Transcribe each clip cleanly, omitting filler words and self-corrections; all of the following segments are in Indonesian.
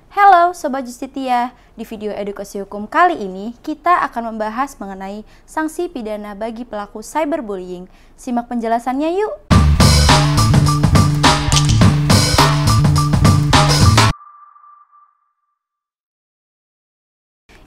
Halo Sobat Justitia, di video edukasi hukum kali ini kita akan membahas mengenai sanksi pidana bagi pelaku cyberbullying. Simak penjelasannya yuk!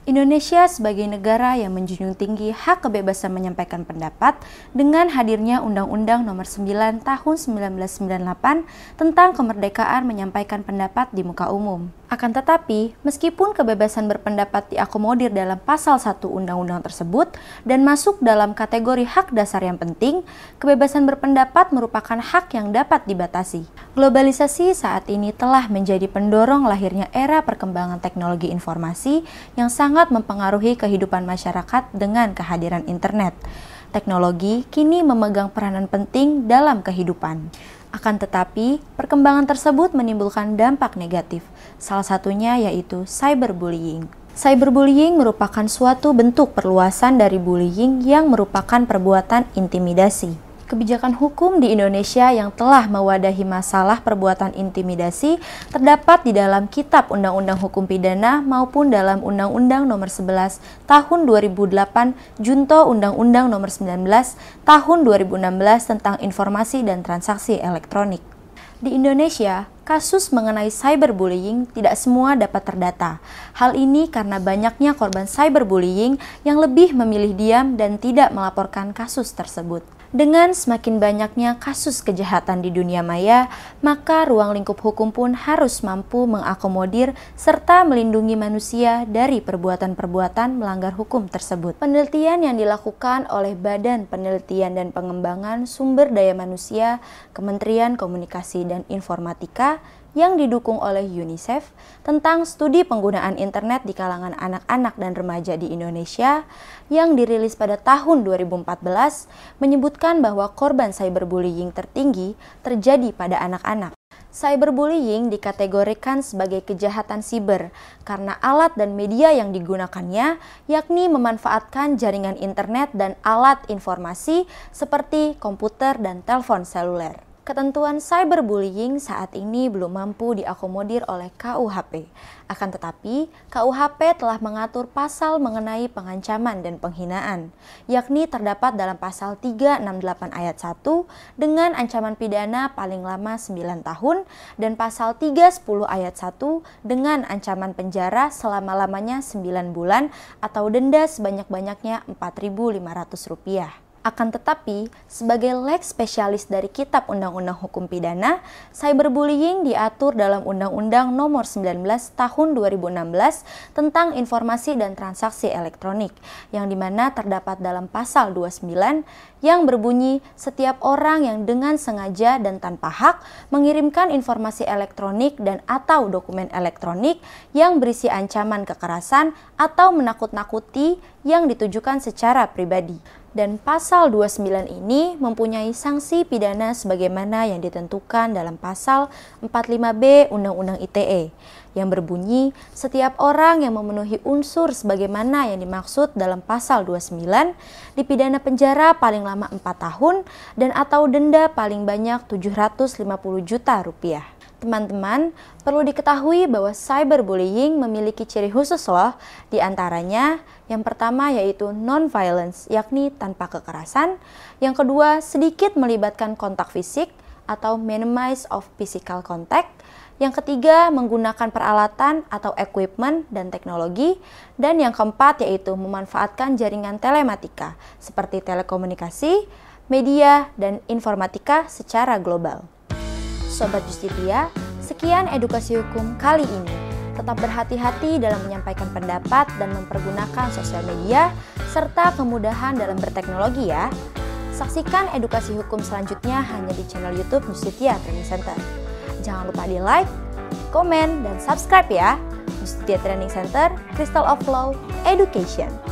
Indonesia sebagai negara yang menjunjung tinggi hak kebebasan menyampaikan pendapat dengan hadirnya Undang-Undang Nomor 9 Tahun 1998 tentang kemerdekaan menyampaikan pendapat di muka umum. Akan tetapi, meskipun kebebasan berpendapat diakomodir dalam pasal 1 undang-undang tersebut dan masuk dalam kategori hak dasar yang penting, kebebasan berpendapat merupakan hak yang dapat dibatasi. Globalisasi saat ini telah menjadi pendorong lahirnya era perkembangan teknologi informasi yang sangat mempengaruhi kehidupan masyarakat dengan kehadiran internet. Teknologi kini memegang peranan penting dalam kehidupan. Akan tetapi, perkembangan tersebut menimbulkan dampak negatif, salah satunya yaitu cyberbullying. Cyberbullying merupakan suatu bentuk perluasan dari bullying yang merupakan perbuatan intimidasi. Kebijakan hukum di Indonesia yang telah mewadahi masalah perbuatan intimidasi terdapat di dalam Kitab Undang-Undang Hukum Pidana maupun dalam Undang-Undang Nomor 11 Tahun 2008 Junto Undang-Undang Nomor 19 Tahun 2016 tentang Informasi dan Transaksi Elektronik. Di Indonesia, kasus mengenai cyberbullying tidak semua dapat terdata. Hal ini karena banyaknya korban cyberbullying yang lebih memilih diam dan tidak melaporkan kasus tersebut. Dengan semakin banyaknya kasus kejahatan di dunia maya, maka ruang lingkup hukum pun harus mampu mengakomodir serta melindungi manusia dari perbuatan-perbuatan melanggar hukum tersebut. Penelitian yang dilakukan oleh Badan Penelitian dan Pengembangan Sumber Daya Manusia, Kementerian Komunikasi dan Informatika, yang didukung oleh UNICEF tentang studi penggunaan internet di kalangan anak-anak dan remaja di Indonesia yang dirilis pada tahun 2014 menyebutkan bahwa korban cyberbullying tertinggi terjadi pada anak-anak. Cyberbullying dikategorikan sebagai kejahatan siber karena alat dan media yang digunakannya yakni memanfaatkan jaringan internet dan alat informasi seperti komputer dan telepon seluler. Ketentuan cyberbullying saat ini belum mampu diakomodir oleh KUHP. Akan tetapi, KUHP telah mengatur pasal mengenai pengancaman dan penghinaan, yakni terdapat dalam pasal 368 ayat 1 dengan ancaman pidana paling lama 9 tahun dan pasal 310 ayat 1 dengan ancaman penjara selama-lamanya 9 bulan atau denda sebanyak-banyaknya Rp4.500. Akan tetapi, sebagai lex spesialis dari Kitab Undang-Undang Hukum Pidana, cyberbullying diatur dalam Undang-Undang Nomor 19 Tahun 2016 tentang Informasi dan Transaksi Elektronik, yang dimana terdapat dalam pasal 29 yang berbunyi setiap orang yang dengan sengaja dan tanpa hak mengirimkan informasi elektronik dan atau dokumen elektronik yang berisi ancaman kekerasan atau menakut-nakuti yang ditujukan secara pribadi. Dan pasal 29 ini mempunyai sanksi pidana sebagaimana yang ditentukan dalam pasal 45B Undang-Undang ITE yang berbunyi setiap orang yang memenuhi unsur sebagaimana yang dimaksud dalam pasal 29 dipidana penjara paling lama 4 tahun dan atau denda paling banyak Rp750 juta. Teman-teman, perlu diketahui bahwa cyberbullying memiliki ciri khusus loh, di antaranya yang pertama yaitu non-violence, yakni tanpa kekerasan. Yang kedua, sedikit melibatkan kontak fisik atau minimize of physical contact. Yang ketiga, menggunakan peralatan atau equipment dan teknologi. Dan yang keempat yaitu memanfaatkan jaringan telematika seperti telekomunikasi, media, dan informatika secara global. Sobat Justitia, sekian edukasi hukum kali ini. Tetap berhati-hati dalam menyampaikan pendapat dan mempergunakan sosial media, serta kemudahan dalam berteknologi ya. Saksikan edukasi hukum selanjutnya hanya di channel YouTube Justitia Training Center. Jangan lupa di like, komen, dan subscribe ya. Justitia Training Center, Crystal of Law Education.